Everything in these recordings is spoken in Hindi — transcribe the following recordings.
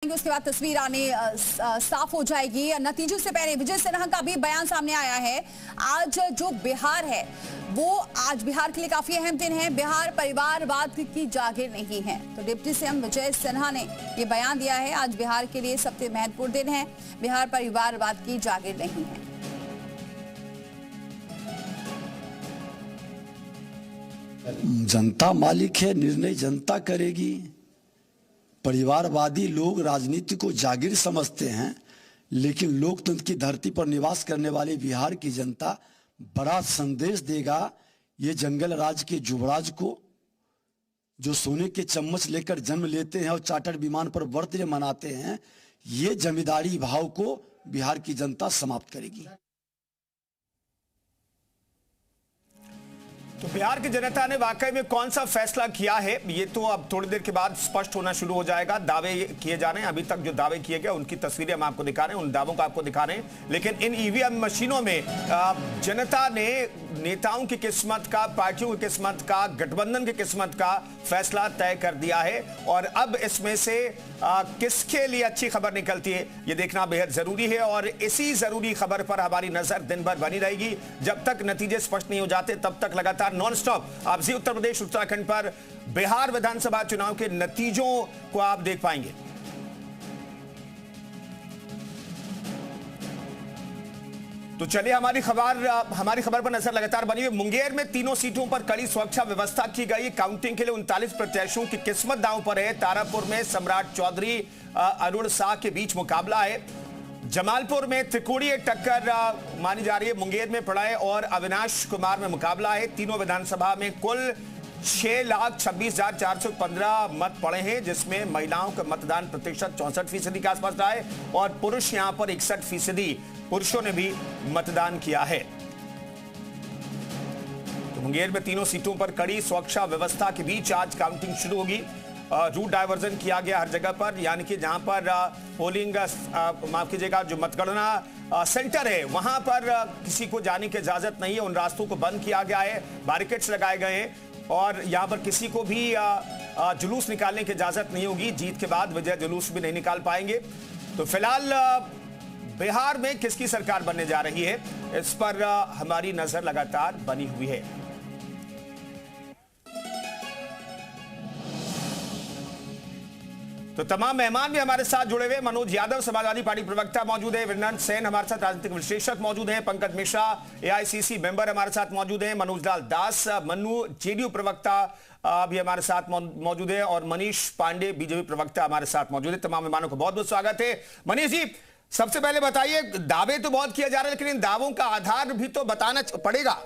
उसके बाद तस्वीर आने साफ हो जाएगी। नतीजों से पहले विजय सिन्हा का भी बयान सामने आया है। आज जो बिहार है वो आज बिहार के लिए काफी अहम दिन है। बिहार परिवारवाद की जागीर नहीं है, तो डिप्टी सीएम विजय सिन्हा ने ये बयान दिया है। आज बिहार के लिए सबसे महत्वपूर्ण दिन है, बिहार परिवारवाद की जागीर नहीं है। जनता मालिक है, निर्णय जनता करेगी। परिवारवादी लोग राजनीति को जागीर समझते हैं, लेकिन लोकतंत्र की धरती पर निवास करने वाले बिहार की जनता बड़ा संदेश देगा ये जंगल राज के युवराज को, जो सोने के चम्मच लेकर जन्म लेते हैं और चार्टर्ड विमान पर बर्थडे मनाते हैं। ये जमींदारी भाव को बिहार की जनता समाप्त करेगी। तो बिहार की जनता ने वाकई में कौन सा फैसला किया है, ये तो अब थोड़ी देर के बाद स्पष्ट होना शुरू हो जाएगा। दावे किए जा रहे हैं, अभी तक जो दावे किए गए उनकी तस्वीरें हम आपको दिखा रहे हैं, उन दावों को आपको दिखा रहे हैं। लेकिन इन ईवीएम मशीनों में जनता ने नेताओं की किस्मत का, पार्टियों की किस्मत का, गठबंधन की किस्मत का फैसला तय कर दिया है। और अब इसमें से किसके लिए अच्छी खबर निकलती है ये देखना बेहद जरूरी है। और इसी जरूरी खबर पर हमारी नजर दिन भर बनी रहेगी। जब तक नतीजे स्पष्ट नहीं हो जाते तब तक लगातार नॉन स्टॉप आप जी उत्तर प्रदेश उत्तराखंड पर बिहार विधानसभा चुनाव के नतीजों को आप देख पाएंगे। तो चलिए हमारी खबर पर नजर लगातार बनी हुई। मुंगेर में तीनों सीटों पर कड़ी सुरक्षा व्यवस्था की गई। काउंटिंग के लिए 39 प्रत्याशियों की किस्मत दांव पर है। तारापुर में सम्राट चौधरी अरुण शाह के बीच मुकाबला है। जमालपुर में त्रिकोणीय टक्कर मानी जा रही है। मुंगेर में पड़ाए और अविनाश कुमार में मुकाबला है। तीनों विधानसभा में कुल 6,26,415 मत पड़े हैं, जिसमें महिलाओं का मतदान प्रतिशत 64% के आसपास रहा है और पुरुष यहां पर 61% पुरुषों ने भी मतदान किया है। तो मुंगेर में तीनों सीटों पर कड़ी सुरक्षा व्यवस्था के बीच आज काउंटिंग शुरू होगी। रूट डायवर्जन किया गया हर जगह पर, यानी कि जहां पर पोलिंग माफ कीजिएगा जो मतगणना सेंटर है वहां पर किसी को जाने की इजाजत नहीं है। उन रास्तों को बंद किया गया है, बैरिकेड्स लगाए गए हैं और यहां पर किसी को भी जुलूस निकालने की इजाजत नहीं होगी। जीत के बाद विजय जुलूस भी नहीं निकाल पाएंगे। तो फिलहाल बिहार में किसकी सरकार बनने जा रही है इस पर हमारी नजर लगातार बनी हुई है। तो तमाम मेहमान भी हमारे साथ जुड़े हुए। मनोज यादव समाजवादी पार्टी प्रवक्ता मौजूद है, विनंत सेन हमारे साथ राजनीतिक विश्लेषक मौजूद हैं, पंकज मिश्रा एआईसीसी मेंबर हमारे साथ मौजूद हैं, मनोज लाल दास मन्नू जेडीयू प्रवक्ता भी हमारे साथ मौजूद है और मनीष पांडे बीजेपी प्रवक्ता हमारे साथ मौजूद है। तमाम मेहमानों को बहुत बहुत स्वागत है। मनीष जी, सबसे पहले बताइए, दावे तो बहुत किए जा रहे हैं लेकिन इन दावों का आधार भी तो बताना पड़ेगा।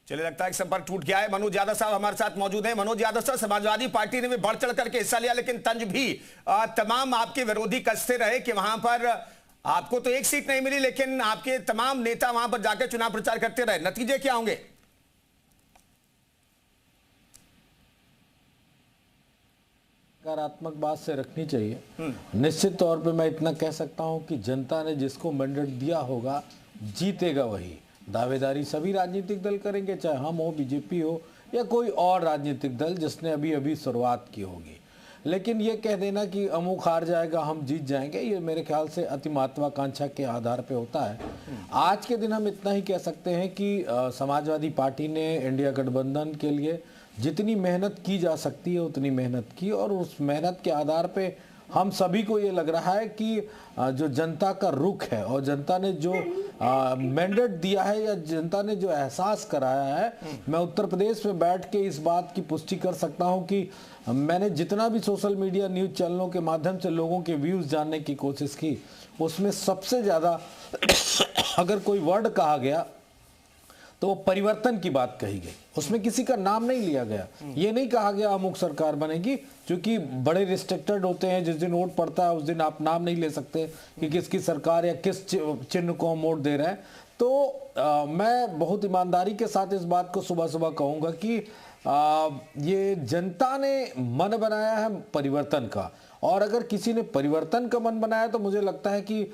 चलिए लगता है कि संपर्क टूट गया है। मनोज यादव साहब हमारे साथ मौजूद हैं। मनोज यादव साहब, समाजवादी पार्टी ने भी बढ़ चढ़ करके हिस्सा लिया, लेकिन तंज भी तमाम आपके विरोधी कसते रहे कि वहां पर आपको तो एक सीट नहीं मिली, लेकिन आपके तमाम नेता वहां पर जाकर चुनाव प्रचार करते रहे। नतीजे क्या होंगे? सकारात्मक बात से रखनी चाहिए। निश्चित तौर पे मैं इतना कह सकता हूं कि जनता ने जिसको मैंडेट दिया होगा जीतेगा वही। दावेदारी सभी राजनीतिक दल करेंगे, चाहे हम हो, बीजेपी हो या कोई और राजनीतिक दल जिसने अभी अभी शुरुआत की होगी। लेकिन ये कह देना कि अमुक हार जाएगा हम जीत जाएंगे, ये मेरे ख्याल से अति महत्वाकांक्षा के आधार पे होता है। आज के दिन हम इतना ही कह सकते हैं कि समाजवादी पार्टी ने इंडिया गठबंधन के लिए जितनी मेहनत की जा सकती है उतनी मेहनत की और उस मेहनत के आधार पे हम सभी को ये लग रहा है कि जो जनता का रुख है और जनता ने जो मैंडेट दिया है या जनता ने जो एहसास कराया है, मैं उत्तर प्रदेश में बैठ के इस बात की पुष्टि कर सकता हूं कि मैंने जितना भी सोशल मीडिया न्यूज़ चैनलों के माध्यम से लोगों के व्यूज़ जानने की कोशिश की, उसमें सबसे ज़्यादा अगर कोई वर्ड कहा गया तो वो परिवर्तन की बात कही गई। उसमें किसी का नाम नहीं लिया गया। ये नहीं कहा गया अमुक सरकार बनेगी, क्योंकि बड़े रिस्ट्रिक्टेड होते हैं। जिस दिन वोट पड़ता है उस दिन आप नाम नहीं ले सकते कि किसकी सरकार या किस चिन्ह को हम वोट दे रहे हैं। तो मैं बहुत ईमानदारी के साथ इस बात को सुबह सुबह कहूँगा कि ये जनता ने मन बनाया है परिवर्तन का, और अगर किसी ने परिवर्तन का मन बनाया तो मुझे लगता है कि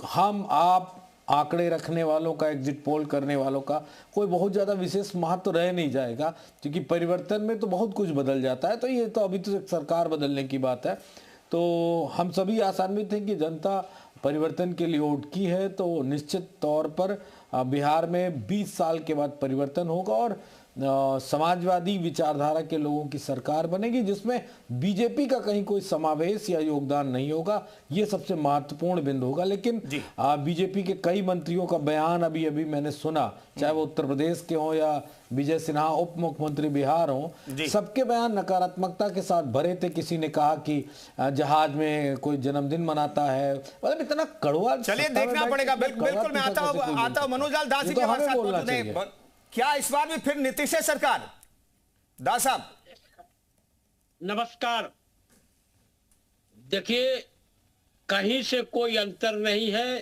हम आप आंकड़े रखने वालों का, एग्जिट पोल करने वालों का कोई बहुत ज़्यादा विशेष महत्व रह नहीं जाएगा, क्योंकि परिवर्तन में तो बहुत कुछ बदल जाता है। तो ये तो अभी तो एक सरकार बदलने की बात है। तो हम सभी आशान्वित हैं कि जनता परिवर्तन के लिए वोट की है, तो निश्चित तौर पर बिहार में 20 साल के बाद परिवर्तन होगा और समाजवादी विचारधारा के लोगों की सरकार बनेगी, जिसमें बीजेपी का कहीं कोई समावेश या योगदान नहीं होगा। ये सबसे महत्वपूर्ण बिंदु होगा। लेकिन बीजेपी के कई मंत्रियों का बयान अभी अभी मैंने सुना, चाहे वो उत्तर प्रदेश के हों या विजय सिन्हा उप मुख्यमंत्री बिहार हों, सबके बयान नकारात्मकता के साथ भरे थे। किसी ने कहा कि जहाज में कोई जन्मदिन मनाता है, मतलब इतना कड़वा। चलिए देखना पड़ेगा। बिल्कुल मैं आता हूं मनोज लाल दास जी के हमारे साथ मौजूद हैं। क्या इस बार भी फिर नीतीश है सरकार? दास साहब नमस्कार। देखिए, कहीं से कोई अंतर नहीं है।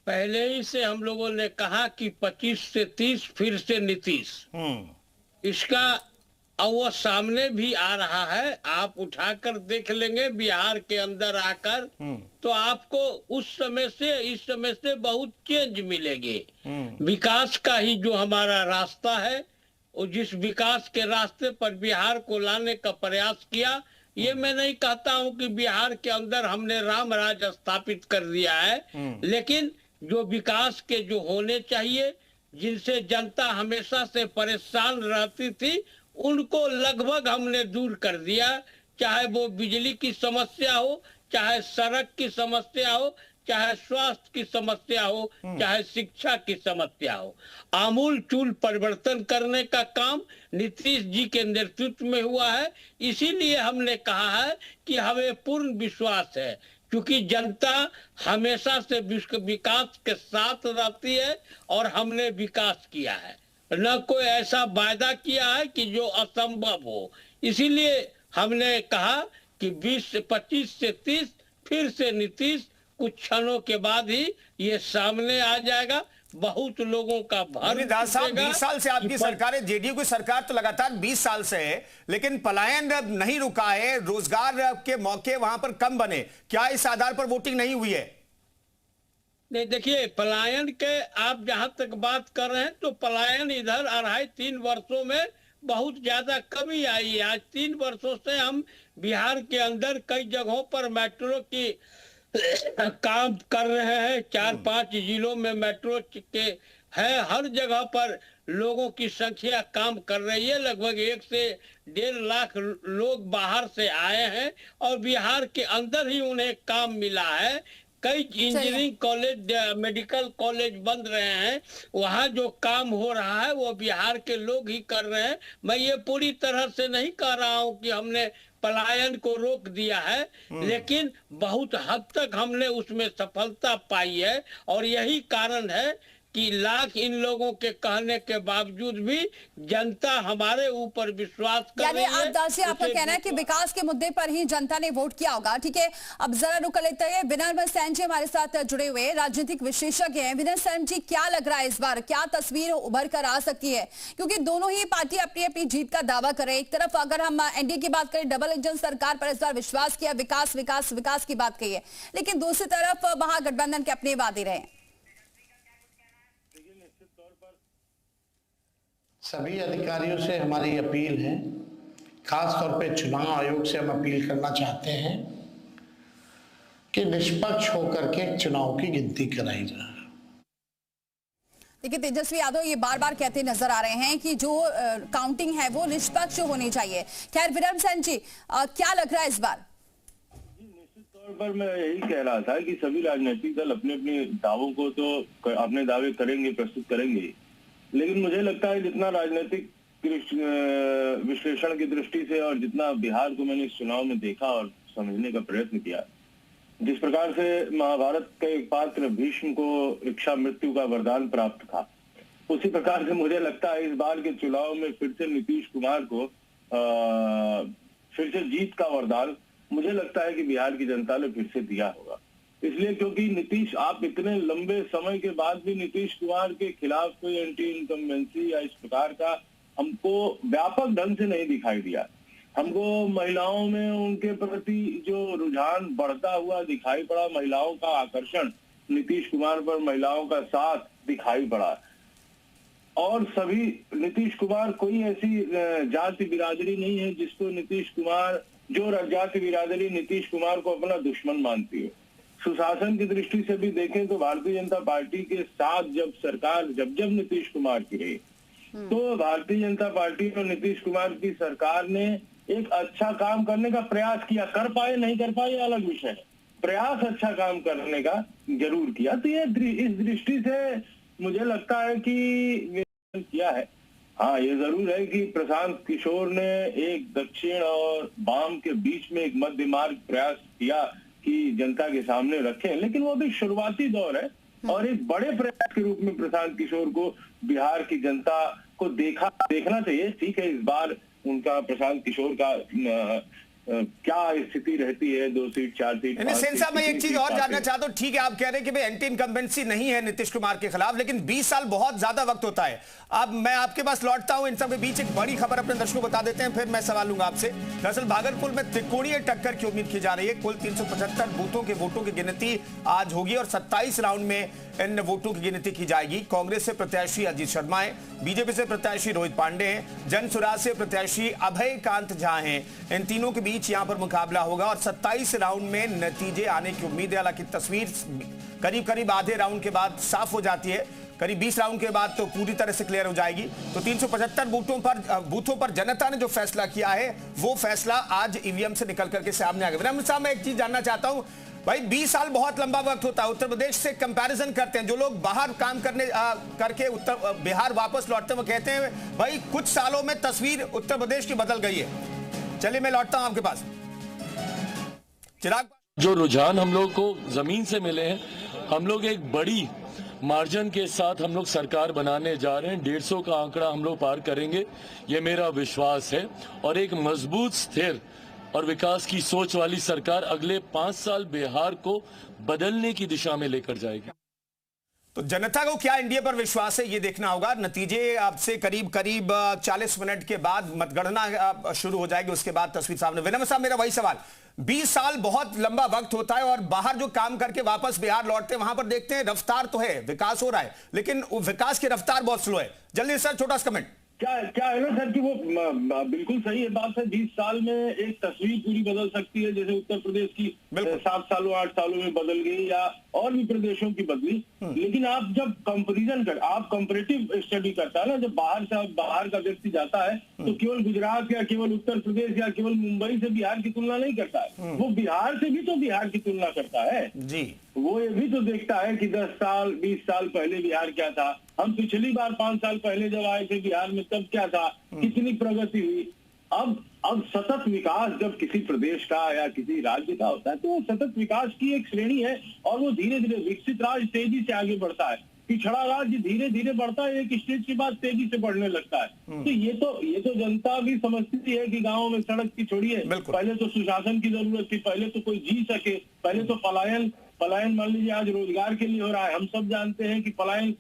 पहले ही से हम लोगों ने कहा कि 25 से 30 फिर से नीतीश। इसका वो सामने भी आ रहा है। आप उठाकर देख लेंगे बिहार के अंदर आकर, तो आपको उस समय से इस समय से बहुत चेंज मिलेगी। विकास का ही जो हमारा रास्ता है, और जिस विकास के रास्ते पर बिहार को लाने का प्रयास किया, ये मैं नहीं कहता हूं कि बिहार के अंदर हमने राम राज स्थापित कर दिया है, लेकिन जो विकास के जो होने चाहिए, जिनसे जनता हमेशा से परेशान रहती थी, उनको लगभग हमने दूर कर दिया। चाहे वो बिजली की समस्या हो, चाहे सड़क की समस्या हो, चाहे स्वास्थ्य की समस्या हो, चाहे शिक्षा की समस्या हो, आमूल चूल परिवर्तन करने का काम नीतीश जी के नेतृत्व में हुआ है। इसीलिए हमने कहा है कि हमें पूर्ण विश्वास है, क्योंकि जनता हमेशा से विकास के साथ रहती है और हमने विकास किया है, न कोई ऐसा वायदा किया है कि जो असंभव हो। इसीलिए हमने कहा कि 25 से 30 फिर से नीतीश। कुछ क्षणों के बाद ही ये सामने आ जाएगा। बहुत लोगों का भर दास साहब 20 साल से आपकी सरकार है, जेडीयू की सरकार तो लगातार 20 साल से है, लेकिन पलायन नहीं रुका है, रोजगार के मौके वहां पर कम बने। क्या इस आधार पर वोटिंग नहीं हुई है? नहीं, देखिए, पलायन के आप जहां तक बात कर रहे हैं, तो पलायन इधर 2.5-3 वर्षों में बहुत ज्यादा कमी आई है। आज 3 वर्षों से हम बिहार के अंदर कई जगहों पर मेट्रो की काम कर रहे हैं। 4-5 जिलों में मेट्रो के है। हर जगह पर लोगों की संख्या काम कर रही है। लगभग 1 से 1.5 लाख लोग बाहर से आए हैं और बिहार के अंदर ही उन्हें काम मिला है। कई इंजीनियरिंग कॉलेज, मेडिकल कॉलेज बन रहे हैं। वहाँ जो काम हो रहा है वो बिहार के लोग ही कर रहे हैं। मैं ये पूरी तरह से नहीं कह रहा हूँ कि हमने पलायन को रोक दिया है, लेकिन बहुत हद तक हमने उसमें सफलता पाई है। और यही कारण है कि लाख इन लोगों के कहने के बावजूद भी जनता हमारे ऊपर विश्वास कर रही है। यानी दास जी, आपका कहना है कि विकास के मुद्दे पर ही जनता ने वोट किया होगा। ठीक है, अब जरा रुक लेते हैं। विनय सेन जी हमारे साथ जुड़े हुए राजनीतिक विशेषज्ञ हैं। विनय सेन जी, क्या लग रहा है इस बार, क्या तस्वीर उभर कर आ सकती है? क्योंकि दोनों ही पार्टी अपनी अपनी जीत का दावा कर रहे हैं। एक तरफ अगर हम एनडीए की बात करें, डबल इंजन सरकार पर इस बार विश्वास किया, विकास विकास विकास की बात कही है, लेकिन दूसरी तरफ महागठबंधन के अपने वादे रहे। सभी अधिकारियों से हमारी अपील है, खास तौर पे चुनाव आयोग से हम अपील करना चाहते हैं कि निष्पक्ष होकर के चुनाव की गिनती कराई जाए। देखिए, तेजस्वी यादव ये बार बार कहते नजर आ रहे हैं कि जो काउंटिंग है वो निष्पक्ष होनी चाहिए। खैर, विनय सेन जी, क्या लग रहा है इस बार? निश्चित तौर पर मैं यही कह रहा था कि सभी राजनीतिक दल अपने अपने दावों को तो अपने दावे करेंगे, प्रस्तुत करेंगे, लेकिन मुझे लगता है जितना राजनीतिक विश्लेषण की दृष्टि से और जितना बिहार को मैंने इस चुनाव में देखा और समझने का प्रयत्न किया, जिस प्रकार से महाभारत के एक पात्र भीष्म को इच्छा मृत्यु का वरदान प्राप्त था, उसी प्रकार से मुझे लगता है इस बार के चुनाव में फिर से नीतीश कुमार को फिर से जीत का वरदान मुझे लगता है कि बिहार की जनता ने फिर से दिया होगा। इसलिए क्योंकि नीतीश, आप इतने लंबे समय के बाद भी नीतीश कुमार के खिलाफ कोई एंटी इनकम्बेंसी या इस प्रकार का हमको व्यापक ढंग से नहीं दिखाई दिया। हमको महिलाओं में उनके प्रति जो रुझान बढ़ता हुआ दिखाई पड़ा, महिलाओं का आकर्षण नीतीश कुमार पर महिलाओं का साथ दिखाई पड़ा। और सभी नीतीश कुमार कोई ऐसी जाति बिरादरी नहीं है जिसको नीतीश कुमार, जो जाति बिरादरी नीतीश कुमार को अपना दुश्मन मानती है। सुशासन की दृष्टि से भी देखें तो भारतीय जनता पार्टी के साथ जब सरकार जब नीतीश कुमार की रही, तो भारतीय जनता पार्टी और नीतीश कुमार की सरकार ने एक अच्छा काम करने का प्रयास किया। कर पाए नहीं कर पाए अलग विषय है, प्रयास अच्छा काम करने का जरूर किया। तो ये इस दृष्टि से मुझे लगता है कि किया है। हाँ, ये जरूर है कि प्रशांत किशोर ने एक दक्षिण और वाम के बीच में एक मध्य मार्ग प्रयास किया कि जनता के सामने रखें, लेकिन वो भी शुरुआती दौर है और एक बड़े प्रयास के रूप में प्रशांत किशोर को बिहार की जनता को देखना चाहिए। ठीक है, इस बार उनका प्रशांत किशोर का क्या स्थिति रहती है, 2 सीट 4 सीट। सेन साहब, मैं एक चीज और जानना चाहता हूं। ठीक है, आप कह रहे हैं कि भाई एंटी इनकम्बेंसी नहीं है नीतीश कुमार के खिलाफ, लेकिन 20 साल बहुत ज्यादा वक्त होता है। अब मैं आपके पास लौटता हूं, इन सब के बीच एक बड़ी खबर अपने दर्शकों को बता देते हैं, फिर मैं सवाल लूंगा आपसे। दरअसल भागलपुर में त्रिकोणीय टक्कर की उम्मीद की जा रही है। कुल 375 बूथों के वोटों की गिनती आज होगी और 27 राउंड में इन वोटों की गिनती की जाएगी। कांग्रेस से प्रत्याशी अजीत शर्मा है, बीजेपी से प्रत्याशी रोहित पांडे हैं, जन सुराज से प्रत्याशी अभय कांत झा हैं। इन तीनों के बीच यहां पर मुकाबला होगा और 27 राउंड में नतीजे आने की उम्मीद है। हालांकि तस्वीर करीब आधे राउंड के बाद साफ हो जाती है, करीब 20 राउंड के बाद तो पूरी तरह से क्लियर हो जाएगी। तो 375 बूथों पर जनता ने जो फैसला किया है वो फैसला आज ईवीएम से निकल करके सामने आ गया। विनम्र साहब, मैं एक चीज जानना चाहता हूं, भाई 20 साल बहुत लंबा वक्त होता है। उत्तर प्रदेश से कंपैरिजन करते हैं, जो लोग बाहर काम करके बिहार वापस लौटते हैं वो कहते हैं भाई कुछ सालों में तस्वीर उत्तर प्रदेश की बदल गई है। चलिए मैं लौटता हूं आपके पास। चिराग, जो रुझान हम लोग को जमीन से मिले हैं, हम लोग एक बड़ी मार्जिन के साथ हम लोग सरकार बनाने जा रहे हैं। 150 का आंकड़ा हम लोग पार करेंगे, ये मेरा विश्वास है। और एक मजबूत, स्थिर और विकास की सोच वाली सरकार अगले 5 साल बिहार को बदलने की दिशा में लेकर जाएगी। तो जनता को क्या एनडीए पर विश्वास है ये देखना होगा। नतीजे आपसे करीब 40 मिनट के बाद मतगणना शुरू हो जाएगी, उसके बाद तस्वीर सामने। विनम्र साहब, मेरा वही सवाल, 20 साल बहुत लंबा वक्त होता है और बाहर जो काम करके वापस बिहार लौटते हैं वहां पर देखते हैं रफ्तार तो है, विकास हो रहा है, लेकिन विकास की रफ्तार बहुत स्लो है। जल्दी सर, छोटा सा कमेंट। क्या है ना सर कि वो बिल्कुल सही है बात है। 20 साल में एक तस्वीर पूरी बदल सकती है, जैसे उत्तर प्रदेश की 7 सालों 8 सालों में बदल गई या और भी प्रदेशों की बदली। लेकिन आप जब कंपैरेटिव स्टडी करता है ना, जब बाहर का व्यक्ति जाता है तो केवल गुजरात या केवल उत्तर प्रदेश या केवल मुंबई से बिहार की तुलना नहीं करता है, वो बिहार से भी तो बिहार की तुलना करता है जी। वो ये भी तो देखता है कि 10 साल 20 साल पहले बिहार क्या था, हम पिछली बार 5 साल पहले जब आए थे बिहार में तब क्या था, कितनी प्रगति हुई। अब सतत विकास जब किसी प्रदेश का या किसी राज्य का होता है तो वो सतत विकास की एक श्रेणी है और वो धीरे धीरे, विकसित राज्य तेजी से आगे बढ़ता है, पिछड़ा राज्य धीरे धीरे बढ़ता है, एक स्टेज के बाद तेजी से बढ़ने लगता है। तो ये तो जनता भी समझती है कि गाँव में सड़क की छोड़िए, पहले तो सुशासन की जरूरत थी, पहले तो कोई जी सके, पहले तो पलायन मान लीजिए आज रोजगार के लिए हो रहा है। हम सब जानते हैं कि पलायन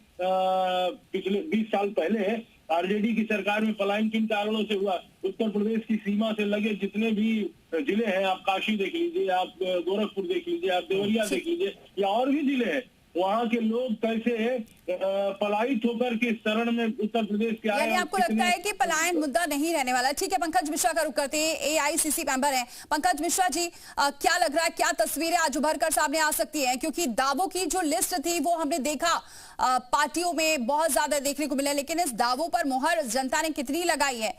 पिछले 20 साल पहले आरजेडी की सरकार में पलायन किन कारणों से हुआ। उत्तर प्रदेश की सीमा से लगे जितने भी जिले हैं, आप काशी देख लीजिए, आप गोरखपुर देख लीजिए, आप देवरिया देख लीजिए या और भी जिले हैं, वहाँ के लोग कैसे पलायित होकर के शरण में उत्तर प्रदेश के आए। यानी आपको लगता है कि पलायन मुद्दा नहीं रहने वाला। ठीक है, पंकज मिश्रा का रुख करते हैं, एआईसीसी मेंबर हैं। पंकज मिश्रा जी, क्या लग रहा है, क्या तस्वीरें आज उभर कर सामने आ सकती हैं? क्योंकि दावों की जो लिस्ट थी वो हमने देखा पार्टियों में बहुत ज्यादा देखने को मिला, लेकिन इस दावों पर मुहर जनता ने कितनी लगाई है